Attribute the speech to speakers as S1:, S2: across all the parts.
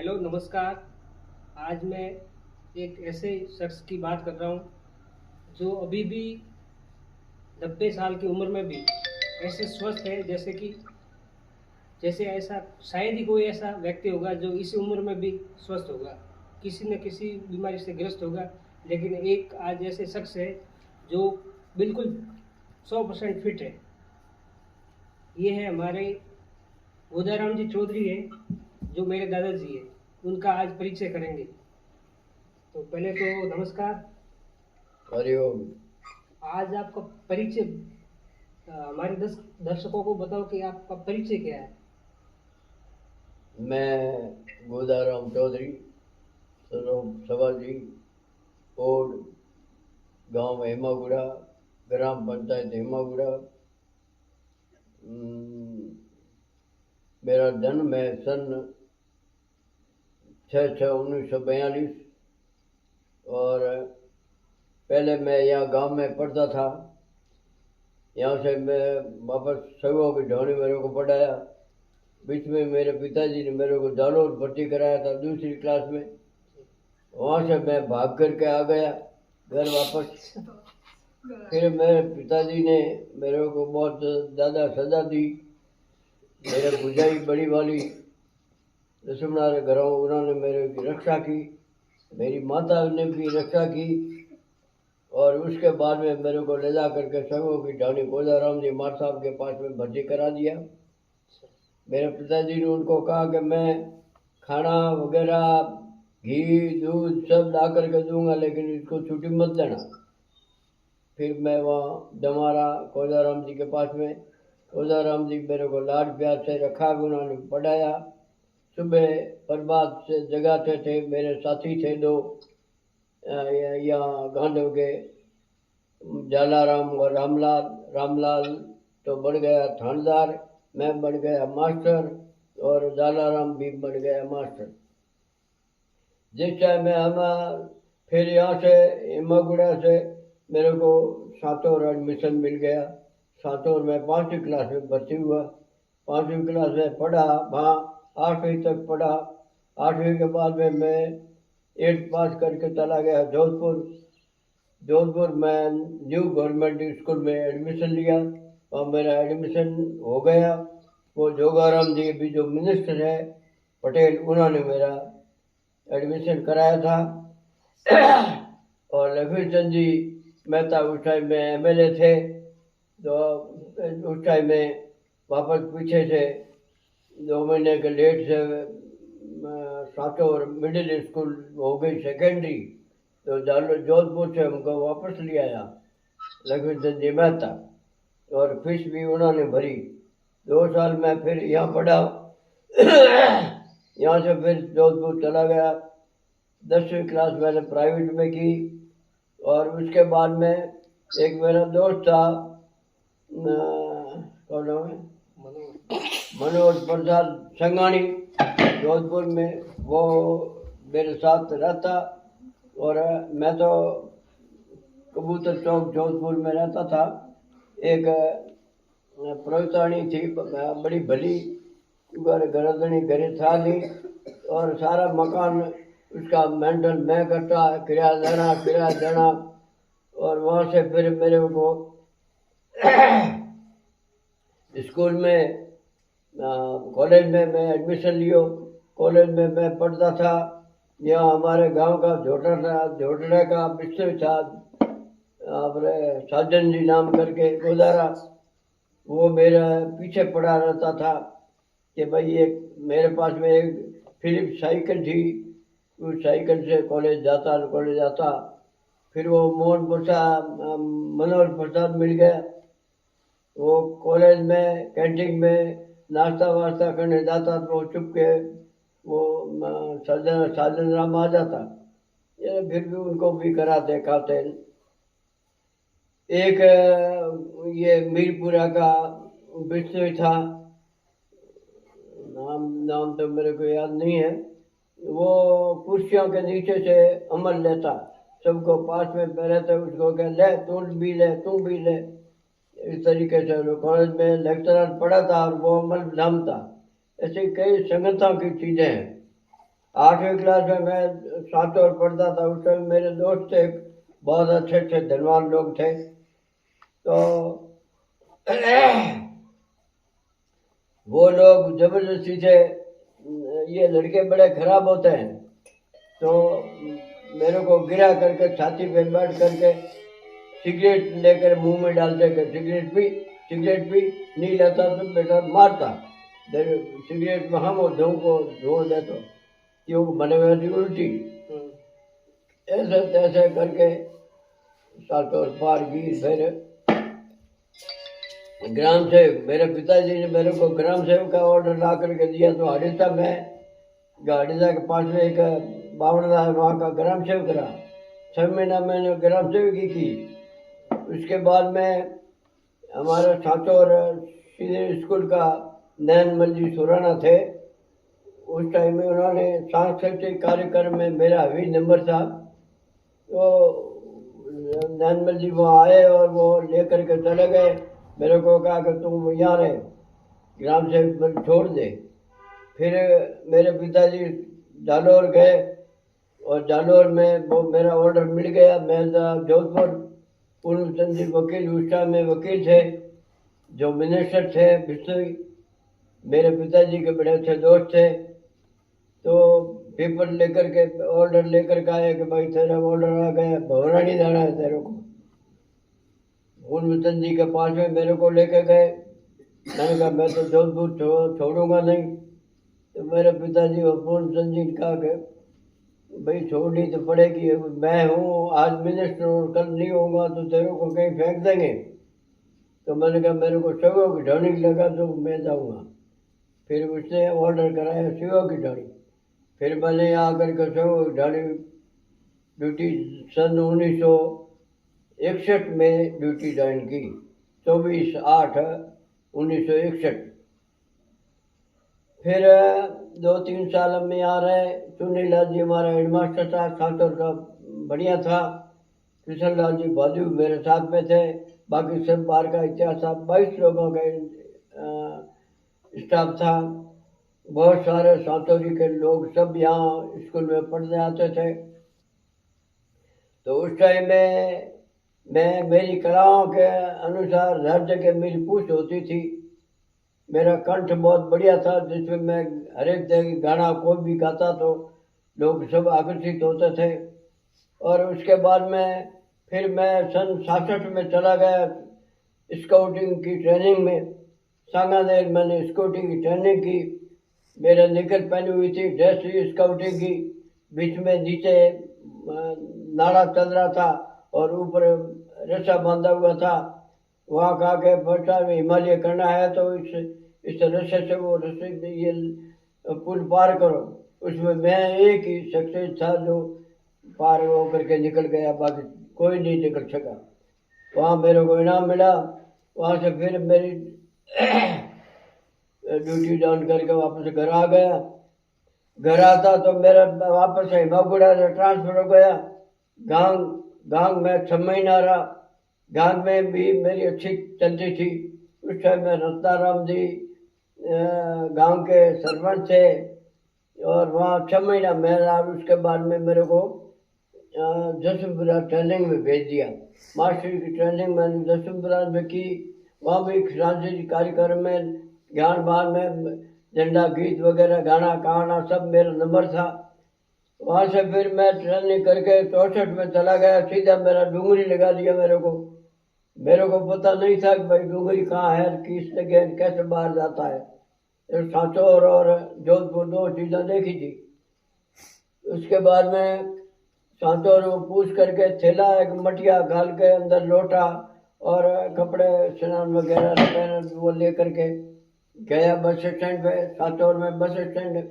S1: Hello नमस्कार। आज मैं एक ऐसे शख्स की बात कर रहा हूँ जो अभी भी 90 साल की उम्र में भी ऐसे स्वस्थ है जैसे ऐसा शायद ही कोई ऐसा व्यक्ति होगा जो इस उम्र में भी स्वस्थ होगा, किसी न किसी बीमारी से ग्रस्त होगा। लेकिन एक आज ऐसे शख्स है जो बिल्कुल 100% फिट है। ये है हमारे गोदाराम जी चौधरी है, जो मेरे दादाजी है। उनका आज परिचय करेंगे। तो पहले तो नमस्कार।
S2: हरिओम।
S1: आज आपका परिचय हमारे दर्शकों को बताओ कि आपका परिचय क्या है।
S2: मैं गोदाराम चौधरी, सवाजी, कोड, गांव हेमागुड़ा, ग्राम पंचायत हेमागुड़ा। मेरा जन्म है सन 6/6/1942 और पहले मैं यहाँ गांव में पढ़ता था। यहाँ से मैं वापस सगों की ढोनी मेरे को पढ़ाया। बीच में मेरे पिताजी ने मेरे को जालोर भर्ती कराया था दूसरी क्लास में। वहाँ से मैं भाग करके आ गया घर वापस। फिर मेरे पिताजी ने मेरे को बहुत ज़्यादा सजा दी। मेरे भुजाई बड़ी वाली लक्ष्मणारे घरों उन्होंने मेरे की रक्षा की, मेरी माता ने भी रक्षा की। और उसके बाद में मेरे को ले जा करके संगों की ढाणी गोदाराम जी मार साहब के पास में भर्ती करा दिया। मेरे पिताजी ने उनको कहा कि मैं खाना वगैरह घी दूध सब ला करके दूंगा, लेकिन इसको छुट्टी मत देना। फिर मैं वहाँ डमारा गोदाराम जी के पास में, गोदाराम जी मेरे को लाड प्यार से रखा, उन्होंने पढ़ाया। सुबह प्रभात से जगाते थे, मेरे साथी थे दो यहाँ गांधव के, जालाराम और रामलाल। रामलाल तो बढ़ गया थानेदार, मैं बढ़ गया मास्टर और जालाराम भी बढ़ गया मास्टर। जिस टाइम में हम फिर यहाँ से हिमागुड़ा से मेरे को सातोर एडमिशन मिल गया। सातोर में 5वीं क्लास में भर्ती हुआ। 5वीं क्लास में पढ़ा, वहाँ 8वीं तक पढ़ा। 8वीं के बाद में मैं 8th पास करके चला गया जोधपुर। जोधपुर में न्यू गवर्नमेंट स्कूल में एडमिशन लिया और मेरा एडमिशन हो गया। वो जोगाराम जी भी जो मिनिस्टर है पटेल, उन्होंने मेरा एडमिशन कराया था। और लक्ष्मी चंद जी मेहता उस टाइम में एमएलए थे, तो उस टाइम में वापस पीछे से 2 महीने के लेट से सातों मिडिल स्कूल हो गई सेकेंडरी, तो जोधपुर से हमको वापस ले आया लक्ष्मी चंद जी मेहता, और फीस भी उन्होंने भरी। 2 साल में फिर यहाँ पढ़ा। यहाँ से फिर जोधपुर चला गया। 10वीं क्लास मैंने प्राइवेट में की। और उसके बाद में एक मेरा दोस्त था, कौन नाम है, मनोज प्रसाद संगानी, जोधपुर में, वो मेरे साथ रहता। और मैं तो कबूतर चौक जोधपुर में रहता था। एक प्रवतानी थी बड़ी भली, गरदनी घरे था नहीं, और सारा मकान उसका मेंटेन मैं करता, किराया देना। और वहाँ से फिर मेरे को स्कूल में कॉलेज में मैं एडमिशन लियो। कॉलेज में मैं पढ़ता था। यहाँ हमारे गांव का झोटड़ा का विषय था, अपने साजन जी नाम करके गोदारा, वो मेरे पीछे पड़ा रहता था कि भाई एक मेरे पास में एक फिलिप साइकिल थी, उस साइकिल से कॉलेज जाता। फिर वो मनोहर प्रसाद मिल गया। वो कॉलेज में कैंटीन में नाश्ता वास्ता करने जाता, तो वो चुप के वो साजन राम आ जाता। ये फिर भी उनको भी कराते खाते। एक ये मीरपुरा का विष्णु था, नाम तो मेरे को याद नहीं है। वो कुर्सियों के नीचे से अमल लेता, सबको पास में रहते उसको कह ले तू भी ले। इस तरीके से कॉलेज में लेक्चरर पढ़ा था और वो अमल नामता। ऐसी कई संगठनों की चीज़ें हैं। 8वीं क्लास में मैं सांचौर पढ़ता था। उस टाइम मेरे दोस्त थे, बहुत अच्छे अच्छे धनवान लोग थे। तो वो लोग जबरदस्ती से, ये लड़के बड़े खराब होते हैं, तो मेरे को गिरा करके छाती पे बैठ करके सिगरेट लेकर मुंह में डालते कि सिगरेट पी, सिगरेट पी। नहीं लेता तो बेटा मारता। सिगरेट में हम धुआं दे तो क्यों बने हुए थी उल्टी। ऐसे तैसे करके सातों पार की। फिर ग्राम सेवक, मेरे पिताजी ने मेरे को ग्राम सेवक का ऑर्डर ला करके दिया। तो हड़ीसा में, हड़ीसा के पास में एक बावड़दा है, वहाँ का ग्राम सेवक रहा। 6 महीना मैंने ग्राम सेवकी की। उसके बाद में हमारे सांचौर सीनियर स्कूल का नैनमल जी सुराना थे। उस टाइम में उन्होंने सांस्कृतिक कार्यक्रम में मेरा भी नंबर था। तो नैनमल जी वहाँ आए और वो लेकर के चले गए। मेरे को कहा कि तुम यहाँ रहे, ग्राम सेवक छोड़ दे। फिर मेरे पिताजी जालौर गए और जालौर में वो मेरा ऑर्डर मिल गया। मैं जोधपुर, पूर्व चंद जी वकील उस टाइम में वकील थे, जो मिनिस्टर थे बिश्नोई, मेरे पिताजी के बड़े अच्छे दोस्त थे। तो पेपर लेकर के, ऑर्डर लेकर के आए कि भाई तेरा ऑर्डर आ गया, भवरानी जाना है तेरे को। पूर्व चंद जी के पास में मेरे को लेके गए। मैंने कहा मैं तो जोधपुर छोड़ूंगा नहीं। तो मेरे पिताजी और पूर्व चंद जी ने कहा कि भाई छोड़नी तो पड़ेगी, मैं हूँ आज मिनिस्टर और कल नहीं होगा तो तेरे को कहीं फेंक देंगे। तो मैंने कहा मेरे को शिवों की ढाणी लगा तो मैं जाऊँगा। फिर उसने ऑर्डर कराया शिवों की ढाणी। फिर मैंने यहाँ आकर के शिवों की ढाणी ड्यूटी सन 1961 में ड्यूटी ज्वाइन की, 24/8/1961। फिर 2-3 साल हम यहाँ रहे। चुनीलाल जी हमारा हेडमास्टर था, सांचौर का बढ़िया था। कृष्ण लाल जी बाजू मेरे साथ में थे। बाकी सब बाहर का इतिहास था। 22 लोगों का स्टाफ था। बहुत सारे सांचौरी के लोग सब यहाँ स्कूल में पढ़ने आते थे। तो उस टाइम में मैं, मेरी कलाओं के अनुसार हर जगह मेरी पूछ होती थी। मेरा कंठ बहुत बढ़िया था, जिसमें मैं हर एक जगह गाना कोई भी गाता तो लोग सब आकर्षित होते थे। और उसके बाद में फिर मैं सन 66 में चला गया स्काउटिंग की ट्रेनिंग में। सांगानेर मैंने स्काउटिंग की ट्रेनिंग की। मेरे निकर पहनी हुई थी, ड्रेस थी स्काउटिंग की, बीच में नीचे नाड़ा चल रहा था और ऊपर रस्सा बांधा हुआ था। वहाँ कहा के फर्स्ट टाइम हिमालय करना है तो इस रस्से से वो रस्से ये पुल पार करो। उसमें मैं एक ही सक्सेस था जो पार होकर के निकल गया, बाकी कोई नहीं निकल सका। वहाँ मेरे को इनाम मिला। वहाँ से फिर मेरी ड्यूटी डाउन करके वापस घर आ गया। घर आता तो मेरा वापस हिमागुड़ा से ट्रांसफर हो गया। गांग में 6 महीना रहा। गांग में भी मेरी अच्छी चलती थी। उस टाइम में रत्नाराम जी गांव के सरपंच थे और वहाँ 6 महीना मैं रहा। उसके बाद में मेरे को जसुपुरा ट्रेनिंग में भेज दिया। मास्टरी की ट्रेनिंग मैंने जसुपुरा में की। वहाँ भी सांस्कृतिक कार्यक्रम में, ज्ञान बार में झंडा गीत वगैरह गाना कहाना सब मेरा नंबर था। वहाँ से फिर मैं ट्रेनिंग करके 64 में चला गया। सीधा मेरा डूंगरी लगा दिया। मेरे को पता नहीं था कि भाई डूंगरी कहाँ है, किस जगह कैसे बाहर जाता है। सांचौर और जोधपुर 2 चीज़ें देखी थी। उसके बाद में सांचौर को पूछ करके थैला, एक मटिया घाल के अंदर लोटा और कपड़े स्नान वगैरह पहन वो ले करके गया बस स्टैंड पे। सांचौर में बस स्टैंड,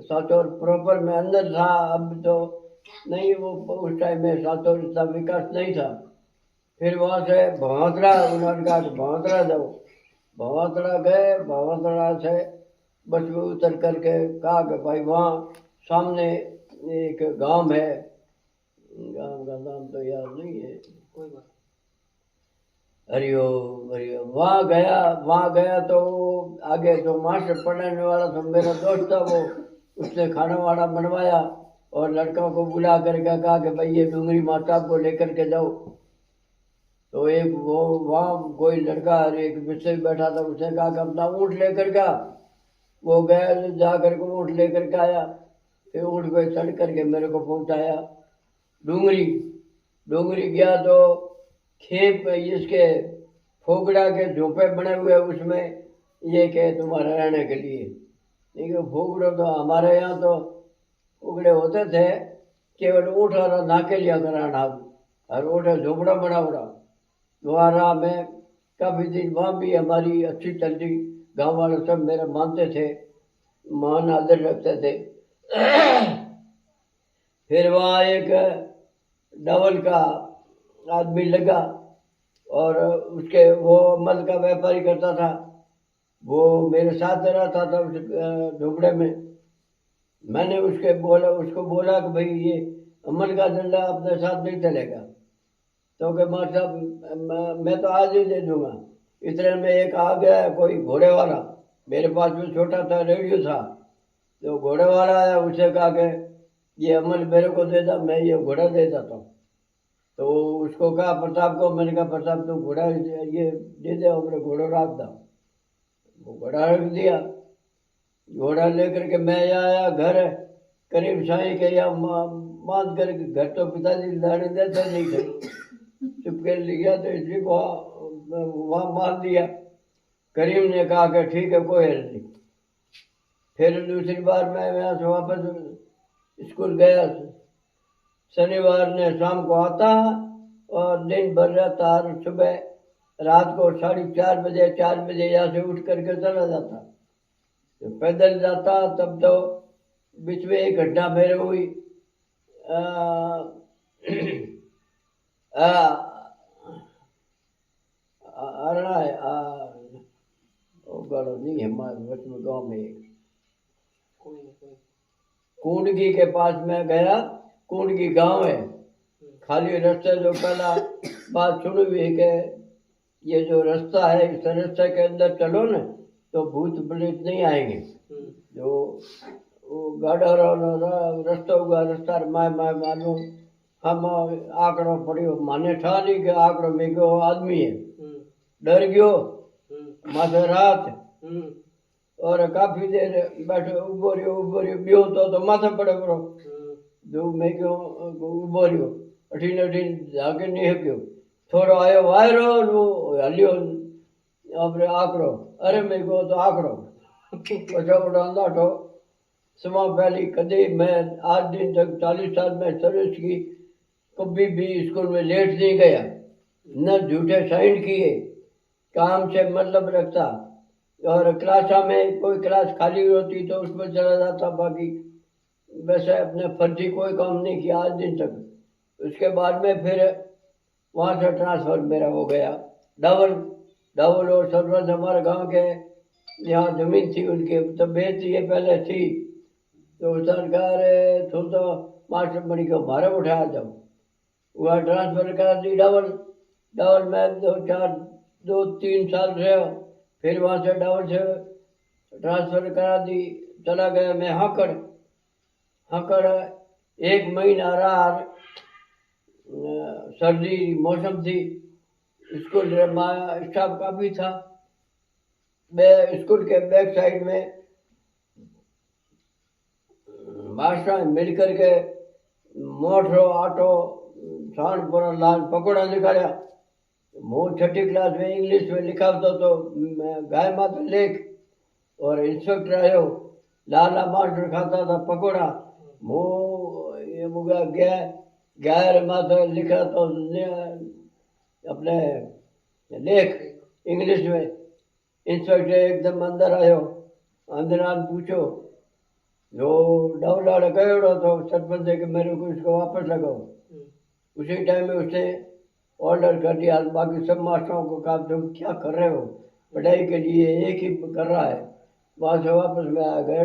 S2: सांचौर प्रॉपर में अंदर था। अब तो नहीं, वो उस टाइम में सांचौर इतना विकास नहीं था। फिर वहाँ से भवातड़ा, उन्होंने कहा कि भवातड़ा जाओ। भवातड़ा गए। भवातड़ा से बस में उतर करके कहा कि भाई वहाँ सामने एक गांव है, गांव का नाम तो याद नहीं है, कोई बात। हरिओम हरिओम। वहाँ गया तो आगे जो मास्टर पढ़ाने वाला था मेरा दोस्त था, वो उसने खाना वाना बनवाया और लड़का को बुला करके कहा कि भाई ये डूंगरी माता साहब को लेकर के जाओ। तो एक वो वहाँ कोई लड़का एक मिस्त्री बैठा था, उसने कहा कि अपना ऊँट लेकर का। वो गया, जा करके ऊँट लेकर के आया, फिर ऊँट पे चढ़ करके मेरे को पहुँचाया डूंगरी। डूंगरी गया तो खेप इसके फोगड़ा के झोंपे बने हुए, उसमें ये के तुम्हारे रहने के लिए। देखिए फोगड़े तो हमारे यहाँ तो फोगड़े होते थे, केवल ऊँट और नाके लिया कराना, और ऊँट झोपड़ा बना बड़ा। वहाँ में काफ़ी दिन वहाँ भी हमारी अच्छी चलती, गांव वाले सब मेरे मानते थे, मान आदर रखते थे। फिर वहाँ एक डबल का आदमी लगा और उसके वो मल का व्यापारी करता था, वो मेरे साथ रहता था उस झोपड़े में। मैंने उसको बोला कि भाई ये अमल का डंडा अपने साथ नहीं चलेगा। तो कि मार साहब मैं तो आज ही दे दूंगा। इतने में एक आ गया कोई घोड़े वाला, मेरे पास में छोटा सा रेडियो था, तो घोड़े वाला आया, उससे कहा कि ये अमल मेरे को दे दा, मैं ये घोड़ा दे देता हूँ। तो उसको कहा प्रताप को, मैंने कहा प्रताप तुम घोड़ा ये दे दे, अपने घोड़ा रख दो। वो घोड़ा रख दिया। घोड़ा लेकर के मैं आया घर, करीब साई के यहाँ बांध कर घर तो पिताजी लाने देते नहीं थे, चुपके लिया तो इसलिए वहाँ मार दिया। करीम ने कहा कि ठीक है कोई हर्ज नहीं। फिर दूसरी बार मैं यहाँ से वापस स्कूल गया, शनिवार ने शाम को आता और दिन भर रहता, और सुबह रात को 4:30 बजे यहाँ से उठ करके चला जाता। तो पैदल जाता, तब तो बीच में एक घटना मेरे हुई। अरना है गढ़ नहीं है हमारे गाँव में, कुंडगी के पास में गया। कुंडगी गांव है, खाली रास्ते जो पहला बात सुनी हुई कि ये जो रास्ता है, इस रास्ते के अंदर चलो न तो भूत प्रेत नहीं आएंगे। जो वो गाड़ा रास्ता होगा, रास्ता माय मालूम हम आंकड़ो पड़ियो, माने ठा नहीं कि आंकड़ो में गयो आदमी है, डर गयो माथे रात, और काफी देर बैठो उभो रहियो बियो तो माथे पड़े पड़ो। जो मैं क्यों उभो रहियो, अठीन जाके नहीं हकियो, थोड़ो आयो वायरो वो हलियो अपने आंकड़ो, अरे मैं गयो तो आंकड़ो पछो उड़ांदा ठो। समा पहली कभी मैं आज दिन तक 40 साल में सर्विस की, कभी भी स्कूल में लेट नहीं गया, न झूठे साइन किए, काम से मतलब रखता, और क्लास में कोई क्लास खाली होती तो उसमें चला जाता, बाकी वैसे अपने फर्जी कोई काम नहीं किया आज दिन तक। उसके बाद में फिर वहाँ से ट्रांसफर मेरा हो गया डावल और सरपंच हमारे गांव के यहाँ जमीन थी उनके, तो बेचती है पहले थी, तो सरकार तो मास्टर बनी को हमारे उठाया, जब वह ट्रांसफर करा दी डावल में 2-3 साल रहे। फिर वहाँ से डावल से ट्रांसफर करा दी, चला गया मैं हकड़ 1 महीना रहा। सर्दी मौसम थी, स्कूल स्टाफ काफी था। स्कूल के बैक साइड में मास्टर मिल करके मोटरो आटो सांड पर लाल पकौड़ा निकाला। मैं 6ठी क्लास में इंग्लिश में लिखा तो गाय माता लेख, और इंस्पेक्टर आयो लाला मास्टर खाता था पकौड़ा, मुँह गाय माता लिखा तो अपने लेख इंग्लिश में। इंस्पेक्टर एकदम अंदर आयो, अंदर पूछो जो डवलाड़ कहो तो सरपंच है कि मेरे को इसको वापस लगाओ। उसी टाइम में उसने ऑर्डर कर दिया, बाकी सब मास्टरों को कहा तुम क्या कर रहे हो, पढ़ाई के लिए एक ही कर रहा है। वहाँ से वापस मैं आ गया।